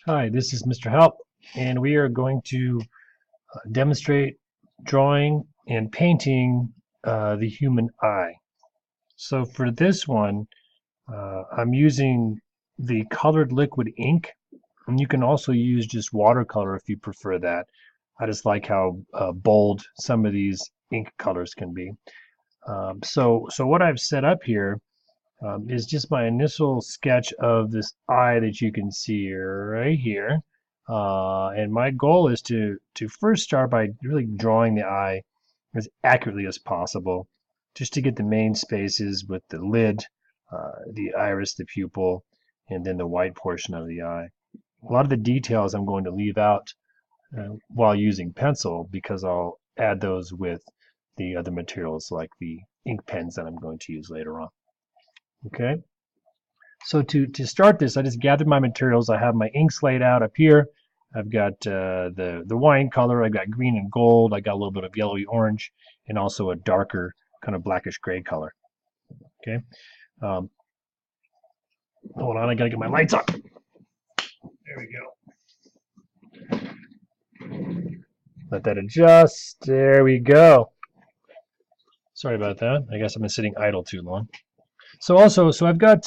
Hi, this is Mr. Help, and we are going to demonstrate drawing and painting the human eye. So for this one, I'm using the colored liquid ink, and you can also use just watercolor if you prefer that. I just like how bold some of these ink colors can be. So what I've set up here is just my initial sketch of this eye that you can see right here. And my goal is to first start by really drawing the eye as accurately as possible, just to get the main spaces with the lid, the iris, the pupil, and then the white portion of the eye. A lot of the details I'm going to leave out while using pencil because I'll add those with the other materials like the ink pens that I'm going to use later on. Okay. So to start this, I just gathered my materials. I have my inks laid out up here. I've got the wine color. I've got green and gold. I got a little bit of yellowy orange, and also a darker kind of blackish gray color. Okay. Um, Hold on, I gotta get my lights on. There we go. Let that adjust. There we go. Sorry about that. I guess I've been sitting idle too long. So I got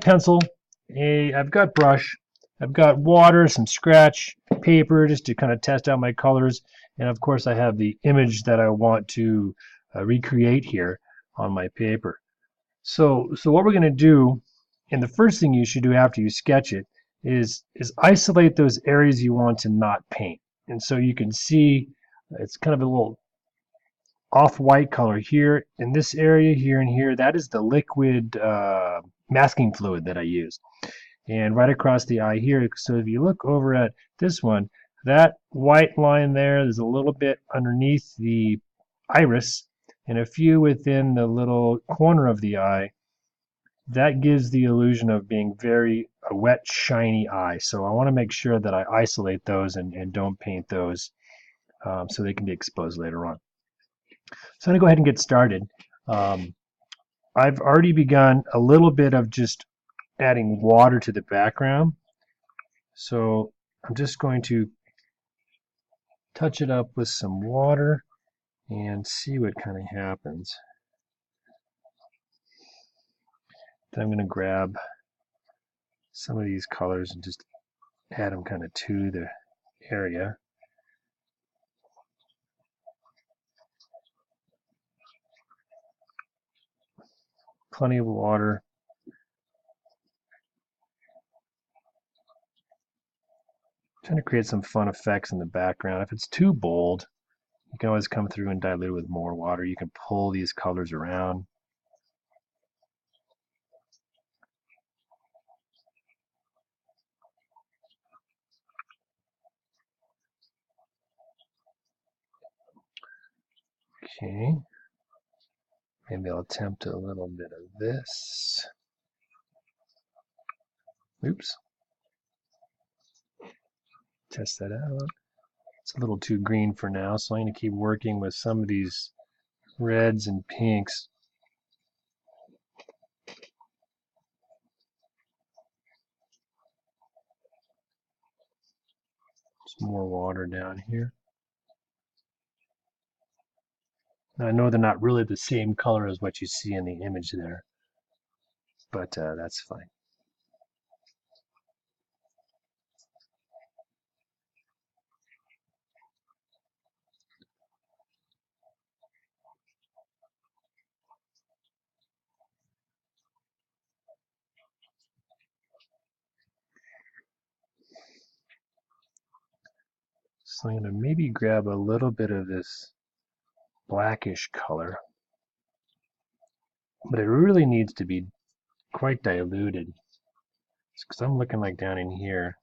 pencil, I've got brush, I've got water, some scratch paper just to kind of test out my colors, and of course I have the image that I want to recreate here on my paper. So what we're going to do, and the first thing you should do after you sketch it, is isolate those areas you want to not paint. And so you can see it's kind of a little off-white color here in this area, here and here. That is the liquid masking fluid that I used. And right across the eye here, so if you look over at this one, that white line there's a little bit underneath the iris and a few within the little corner of the eye. That gives the illusion of being a wet, shiny eye. So I want to make sure that I isolate those and don't paint those so they can be exposed later on. So I'm going to go ahead and get started. Um, I've already begun a little bit of just adding water to the background. So I'm just going to touch it up with some water and see what kind of happens. Then I'm going to grab some of these colors and just add them kind of to the area. Plenty of water. Trying to create some fun effects in the background. If it's too bold, you can always come through and dilute it with more water. You can pull these colors around. Okay. Maybe I'll attempt a little bit of this. Oops. Test that out. It's a little too green for now, so I'm going to keep working with some of these reds and pinks. Some more water down here. Now, I know they're not really the same color as what you see in the image there, but that's fine. So I'm going to maybe grab a little bit of this blackish color, but it really needs to be quite diluted because I'm looking like down in here.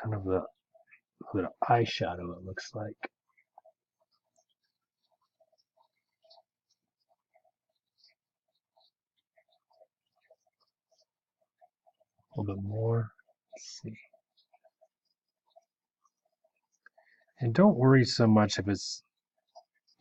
Kind of a little eyeshadow, it looks like. A little bit more. Let's see. And don't worry so much if it's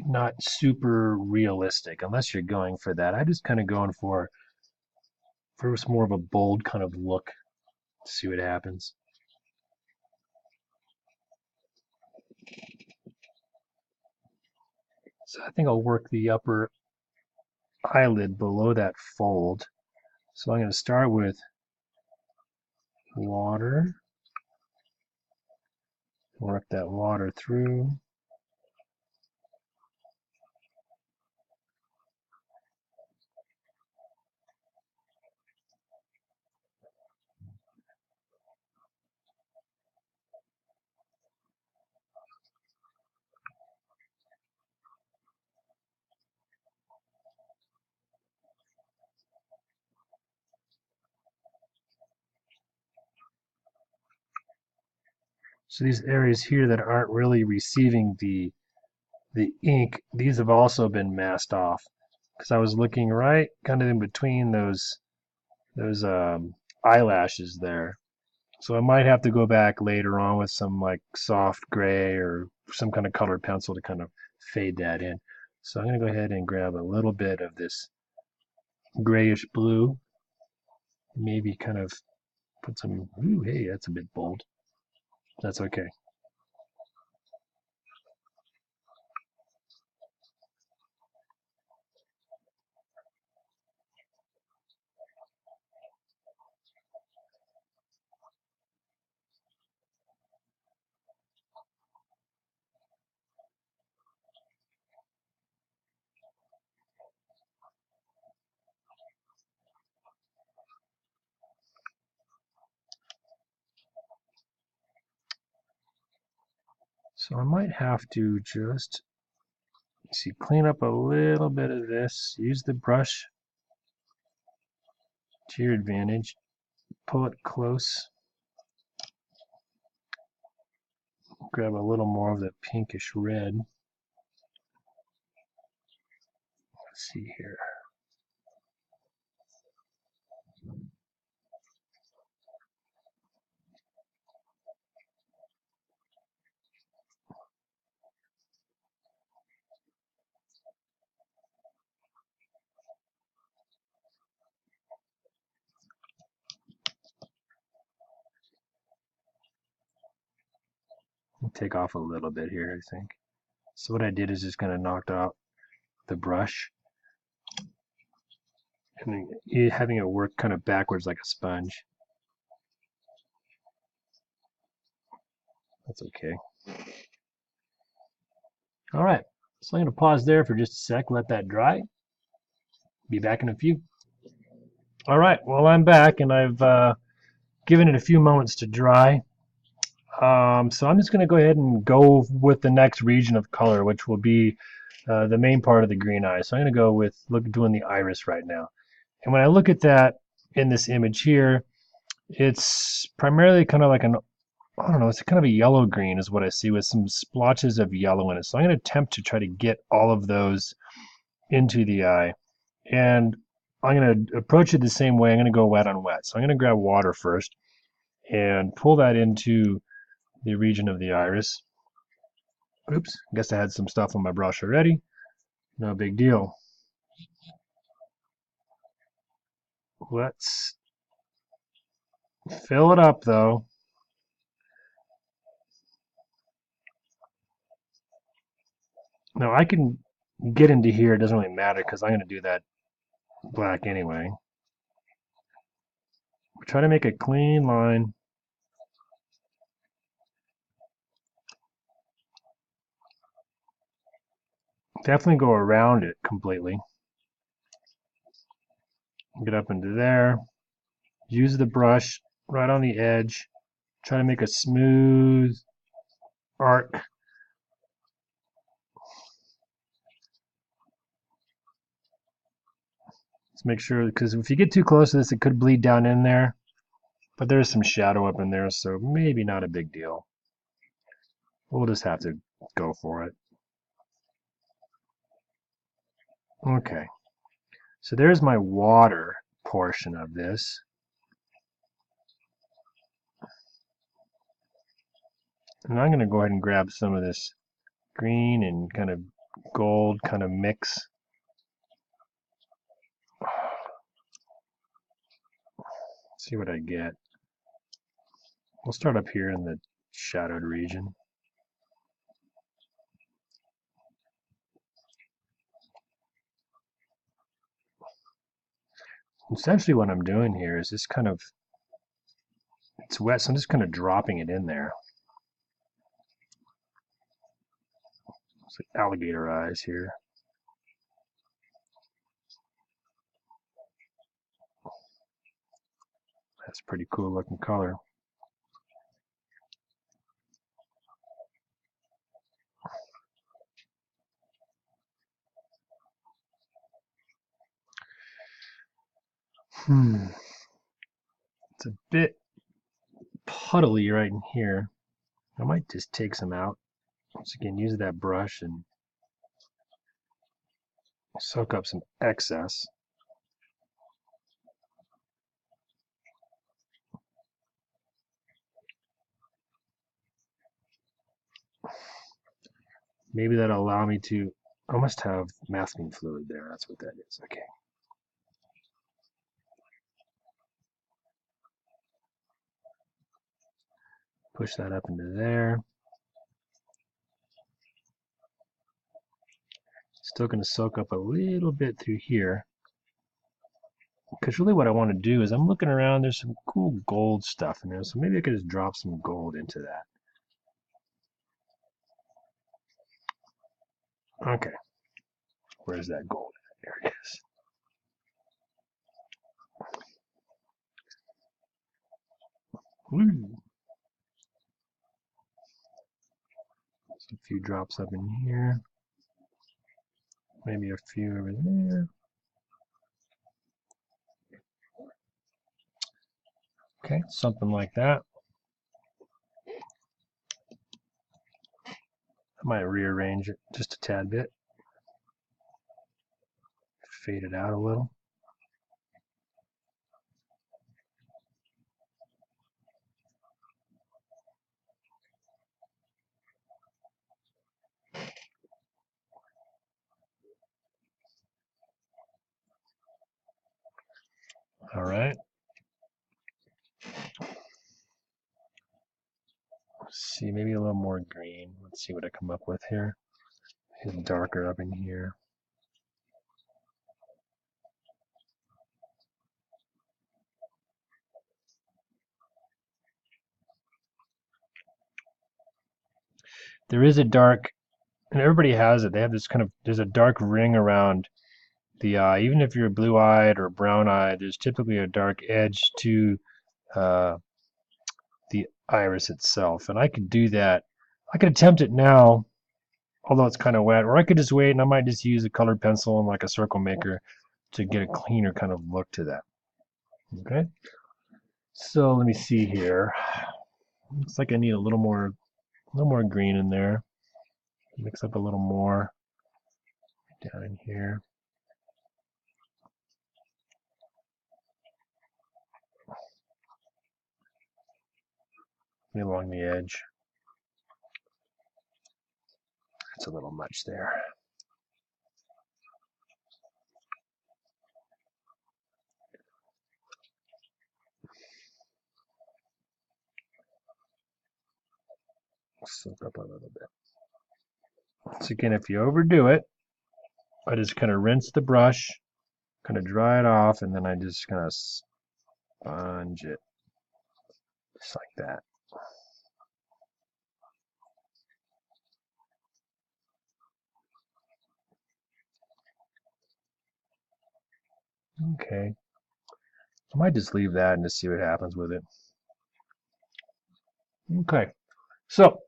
not super realistic unless you're going for that. I'm just kind of going for more of a bold kind of look to see what happens. So I think I'll work the upper eyelid below that fold. So I'm going to start with water, work that water through. So these areas here that aren't really receiving the ink, these have also been masked off because I was looking right kind of in between those eyelashes there. So I might have to go back later on with some like soft gray or some kind of colored pencil to kind of fade that in. So I'm going to go ahead and grab a little bit of this grayish blue, maybe kind of put some, ooh, hey, that's a bit bold. That's okay. So I might have to just see, clean up a little bit of this. Use the brush to your advantage. Pull it close. Grab a little more of the pinkish red. Let's see here. Take off a little bit here, I think. So what I did is just kind of knocked out the brush and then having it work kind of backwards like a sponge. That's okay. All right, so I'm going to pause there for just a sec, let that dry. Be back in a few. All right, well, I'm back and I've given it a few moments to dry. So I'm just going to go ahead and go with the next region of color, which will be the main part of the green eye. So I'm going to go with doing the iris right now. And when I look at that in this image here, it's primarily kind of like I don't know, it's kind of a yellow green is what I see with some splotches of yellow in it. So I'm going to attempt to try to get all of those into the eye. And I'm going to approach it the same way. I'm going to go wet on wet. So I'm going to grab water first and pull that into the region of the iris. Oops, I guess I had some stuff on my brush already. No big deal. Let's fill it up though. Now I can get into here, it doesn't really matter because I'm going to do that black anyway. Try to make a clean line. Definitely go around it completely. Get up into there. Use the brush right on the edge. Try to make a smooth arc. Let's make sure, because if you get too close to this, it could bleed down in there. But there's some shadow up in there, so maybe not a big deal. We'll just have to go for it. Okay. So there's my water portion of this. And I'm going to go ahead and grab some of this green and kind of gold kind of mix. See what I get. We'll start up here in the shadowed region. Essentially what I'm doing here is just kind of, it's wet, so I'm just kind of dropping it in there. It's like alligator eyes here. That's a pretty cool looking color. It's a bit puddly right in here. I might just take some out. Once again, use that brush and soak up some excess. Maybe that'll allow me to, I must have masking fluid there. That's what that is. Okay. Push that up into there. Still going to soak up a little bit through here. Because really what I want to do is I'm looking around, there's some cool gold stuff in there. So maybe I could just drop some gold into that. Okay. Where's that gold? There it is. Ooh. So a few drops up in here. Maybe a few over there. Okay, something like that. I might rearrange it just a tad bit. Fade it out a little. All right. Let's see, maybe a little more green. Let's see what I come up with here. It's darker up in here. There is a dark, and everybody has it. They have this kind of, there's a dark ring around the eye. Even if you're blue-eyed or brown-eyed, there's typically a dark edge to the iris itself. And I could do that. I could attempt it now, although it's kind of wet, or I could just wait and I might just use a colored pencil and like a circle maker to get a cleaner kind of look to that. Okay. So let me see here. Looks like I need a little more green in there. Mix up a little more down in here. Maybe along the edge. That's a little much there. Soak up a little bit. So again, if you overdo it, I just kind of rinse the brush, kind of dry it off, and then I just kind of sponge it, just like that. Okay. I might just leave that and just see what happens with it. Okay. So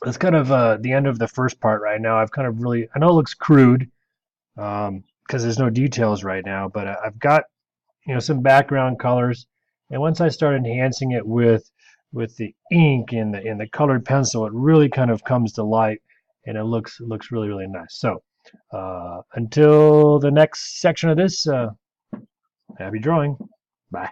that's kind of the end of the first part right now. I've kind of really, I know it looks crude because there's no details right now, but I've got, you know, some background colors. And once I start enhancing it with the ink and the colored pencil, it really kind of comes to light and it looks really, really nice. So until the next section of this, happy drawing. Bye.